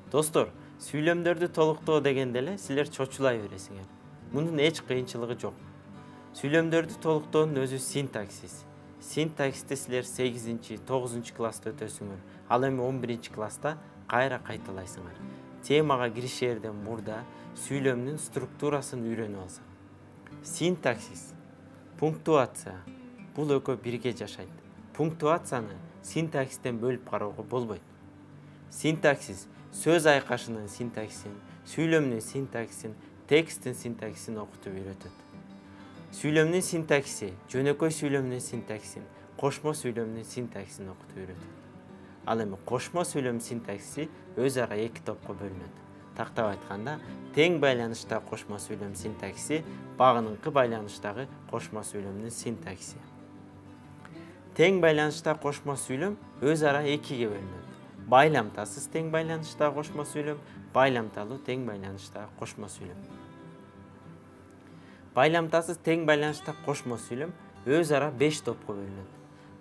Достор, сүйлөмдөрдү толуктоо дегенде эле силер чочулай бересиңер. Мунун эч кыйынчылыгы жок. Сүйлөмдөрдү толуктоонун өзү синтаксис. Синтаксисти силер 8-9 класста өтөсүңөр. Ал эми 11 класста кайра кайталайсыңар. Темага киришерден мурда сүйлөмдүн структурасын үйрөнүп алсаң. Синтаксис, пунктуация бул экөө бирге жашайт. Пунктуацияны синтаксистен бөлүп кароого болбойт. Синтаксис сөз айкашынын синтаксисин, сүйлөмдүн синтаксисин, тексттин синтаксисин окутуп үйрөтөт. Сүйлөмдүн синтаксиси, жөнөкөй сүйлөмдүн синтаксисин, кошмо сүйлөмдүн синтаксисин окутуп үйрөтөт. Ал эми кошмо сүйлөм синтаксиси өз ара эки топко бөлүнөт. Тактап айтканда, тең байланыштагы кошмо сүйлөм синтаксиси, багыныңкы байланыштагы кошмо сүйлөмдүн синтаксиси. Тең байланыштагы кошмо сүйлөм өз ара экиге бөлүнөт. Байламтасыз тең байланыштагы кошмо сүйлөм, байламталуу тең байланыштагы кошмо сүйлөм. Байламтасыз тең байланыштагы кошмо сүйлөм өз ара 5 топко бөлүнөт.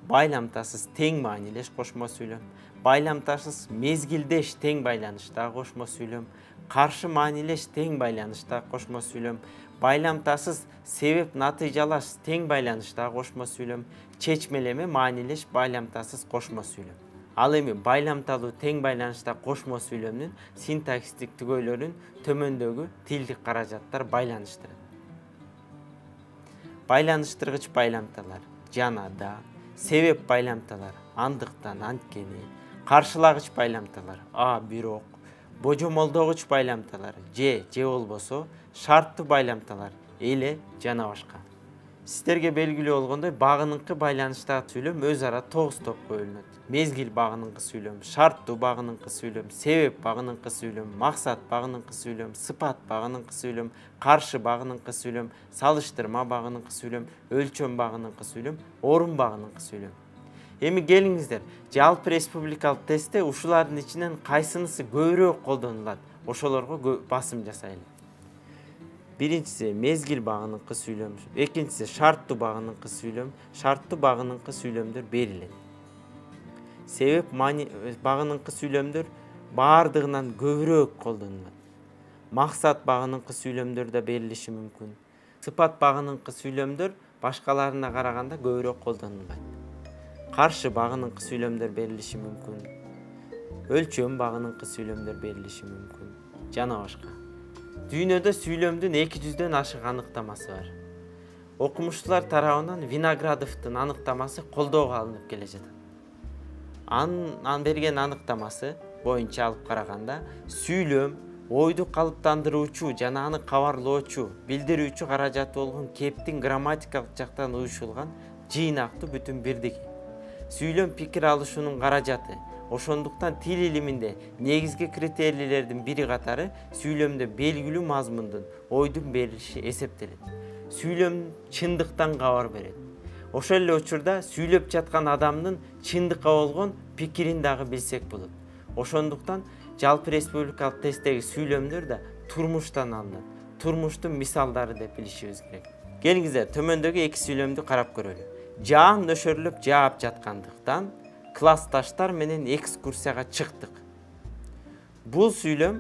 Байламтасыз тең маанилеш кошмо сүйлөм, байламтасыз мезгилдеш тең байланыштагы кошмо сүйлөм, каршы маанилеш тең байланыштагы кошмо сүйлөм, байламтасыз себеп натыйжалаш тең байланыштагы кошмо сүйлөм, чечмелеме маанилеш байламтасыз кошмо сүйлөм. Ал эми байламталуу тең байланыштагы кошмо сүйлөмдүн синтаксистик түгөйлөрүн төмөндөгү тилдик каражаттар байланыштырат. Байланыштыргыч байламталар жана да, себеп байламталар андыктан анткени, каршылагыч байламталар бирок, божомолдогуч байламталар же болбосо, шарттуу байламталар эле жана башка. Сиздерге белгилүү болгондой, багыныңкы байланыштагы сүйлөм өз ара 9 топко бөлүнөт. Мезгил багыныңкы сүйлөм, шарттуу багыныңкы сүйлөм, себеп багыныңкы сүйлөм, максат багыныңкы сүйлөм, сыпат багыныңкы сүйлөм, каршы багыныңкы сүйлөм, салыштырма багыныңкы сүйлөм, өлчөм багыныңкы сүйлөм, орун багыныңкы сүйлөм. Эми келиңиздер, жалпы республикалык тестте ушулардын ичинен кайсынысы көбүрөөк колдонулат? Ошолорго басым жасайлы. Биринчиси мезгил багыныңкы сүйлөм, экинчиси шарттуу багыныңкы сүйлөм, шарттуу багыныңкы сүйлөмдөр берилет. Себеп багыныңкы сүйлөмдөр баардыгынан көбүрөөк колдонулат. Максат багыныңкы сүйлөмдөр да берилиши мүмкүн. Сыпат багыныңкы сүйлөмдөр башкаларына караганда көбүрөөк колдонулбайт. Каршы багыныңкы сүйлөмдөр берилиши мүмкүн. Өлчөм багыныңкы сүйлөмдөр берилиши мүмкүн. Жана башка. Дүйнөдө сүйлөмдүн 200дөн ашык аныктамасы бар. Окумуштуулар тарабынан Виноградовдун аныктамасы колдоого алынып келе жатат. Анын берген аныктамасы боюнча алып караганда, сүйлөм ойду калыптандыруучу жана аны кабарлоочу, билдирүүчү каражаты болгон кептин грамматикалык жактан уюшулган жыйнактуу бүтүн бирдиги. Сүйлөм пикир алышуунун каражаты. Ошондуктан тил илиминде негизги критерийлердин бири катары сүйлөмдө белгилүү мазмундун, ойдун берилиши эсептелет. Сүйлөм чындыктан кабар берет. Ошол эле учурда сүйлөп жаткан адамдын чындыкка болгон пикирин дагы билсек болот. Ошондуктан жалпы республикалык тесттеги сүйлөмдөр да турмуштан алынат. Турмуштун мисалдары деп билишибиз керек. Келиңиздер, төмөндөгү эки сүйлөмдү карап көрөлү. Жаан нөшөрлөп жаап жаткандыктан классташтар менен экскурсияга чыктык. Бул сүйлөм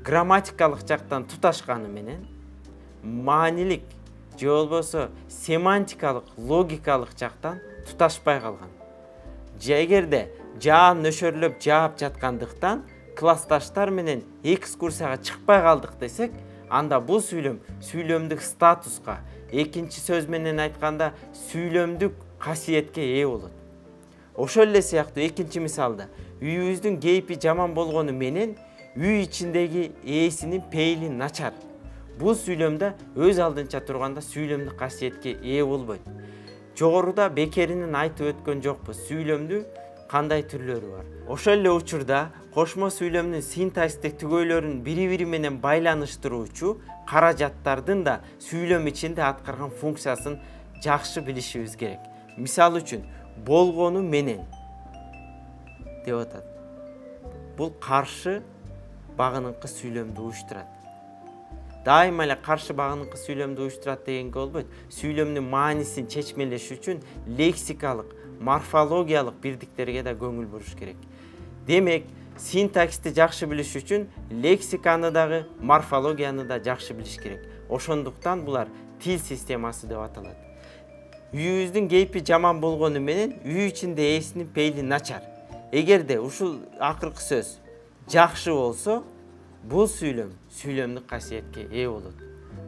грамматикалык жактан туташканы менен маанилик же болбосо семантикалык, логикалык жактан туташпай калган. Эгерде жаан нөшөрлөп жаап жаткандыктан классташтар менен экскурсияга чыкпай калдык десек, анда бул сүйлөм сүйлөмдүк статуска, экинчи сөз менен айтканда сүйлөмдүк касиетке ээ болот. Ошол эле сыяктуу экинчи мисалда үйүбүздүн кейпи жаман болгону менен үй ичиндеги ээсинин пейили начар. Бул сүйлөмдө өз алдынча турганда сүйлөмдүк касиетке ээ болбойт. Жогоруда бекеринен айтып өткөн жокпуз, сүйлөмдүн кандай түрлөрү бар. Ошол эле учурда кошмо сүйлөмдүн синтаксистик түгөйлөрүн бири-бири менен байланыштыруучу каражаттардын да сүйлөм ичинде аткарган функциясын жакшы билишибиз керек. Мисалы үчүн, болгону менен деп атат. Бул каршы багыныңкы сүйлөмдү уюштурат. Дайыма эле каршы багыныңкы сүйлөмдү уюштурат дегенге болбойт. Сүйлөмдүн маанисин чечмелеш үчүн лексикалык, морфологиялык бирдиктерге да көңүл буруш керек. Демек, синтаксти жакшы билиш үчүн лексиканы дагы, морфологияны да жакшы билиш керек. Ошондуктан булар тил системасы деп аталат. Үйүбүздүн кейпи жаман болгону менен үй ичинде ээсинин пейили начар. Эгерде ушул акыркы сөз жакшы болсо, бул сүйлөмдүк касиетке ээ болот.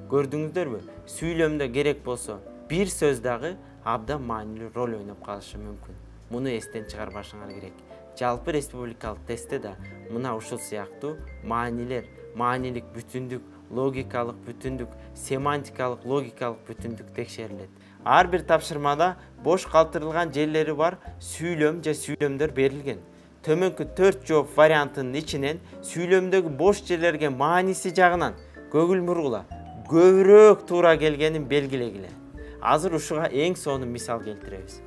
Көрдүңүздөрбү? Сүйлөмдө керек болсо бир сөз дагы абдан маанилүү роль ойноп калышы мүмкүн. Муну эстен чыгарбашыңар керек. Жалпы республикалык тестте да мына ушул сыяктуу маанилер, маанилик бүтүндүк, логикалык бүтүндүк, семантикалык, логикалык бүтүндүк текшерилет. Ар бир тапшырмада бош калтырылган жерлери бар сүйлөм же сүйлөмдөр берилген. Төмөнкү 4 жооп вариантынын ичинен сүйлөмдөгү бош жерлерге мааниси жагынан көгүл мургула көбүрөөк туура келгенин белгилегиле. Азыр ушуга эң сонун мисал келтиребиз.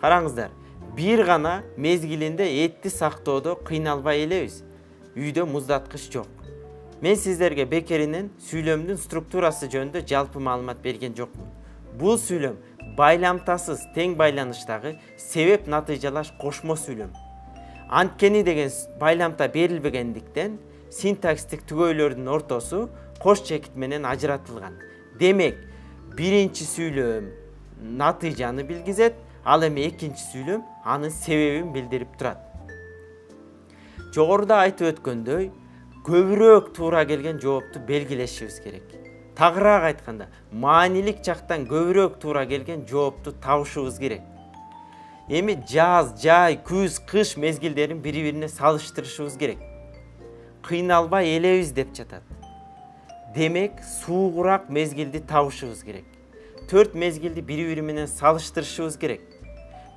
Караңыздар, бир гана мезгилинде этти сактоодо кыйналбай элебиз. Үйдө муздаткыч жок. Мен сиздерге бекеринен сүйлөмдүн структурасы жөнүндө жалпы маалымат берген жокмун. Бул сүйлөм байламтасыз тең байланыштагы себеп натыйжалаш кошмо сүйлөм. Анткени деген байламта берилбегендиктен синтакстик түгөйлөрдүн ортосу кош чекит менен ажыратылган. Демек, биринчи сүйлөм натыйжаны билгизет, ал эми экинчи сүйлөм анын себебин билдирип турат. Жогоруда айтып өткөндөй, көбүрөөк туура келген жоопту белгилешибиз керек. Тагыраак айтканда, маанилик жактан көбүрөөк туура келген жоопту табышыбыз керек. Эми жаз, жай, күз, кыш мезгилдерин бири-бирине салыштырышыбыз керек. Кыйналбай элебиз деп жатат. Демек, суугураак мезгилди табышыбыз керек. 4 мезгилди бири-бири менен салыштырышыбыз керек.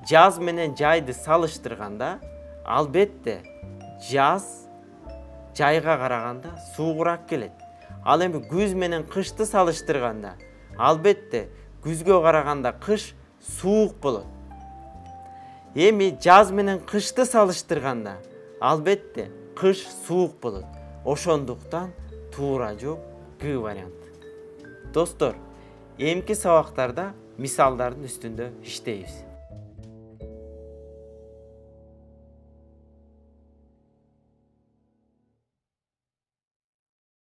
Жаз менен жайды салыштырганда, албетте жаз жайга караганда суугураак келет. Ал эми күз менен кышты салыштырганда, албетте күзгө караганда кыш суук болот. Эми жаз менен кышты салыштырганда, албетте кыш суук болот. Ошондуктан туура жооп Г вариант. Достор, эмки сабактарда мисалдардын үстүндө иштейбиз.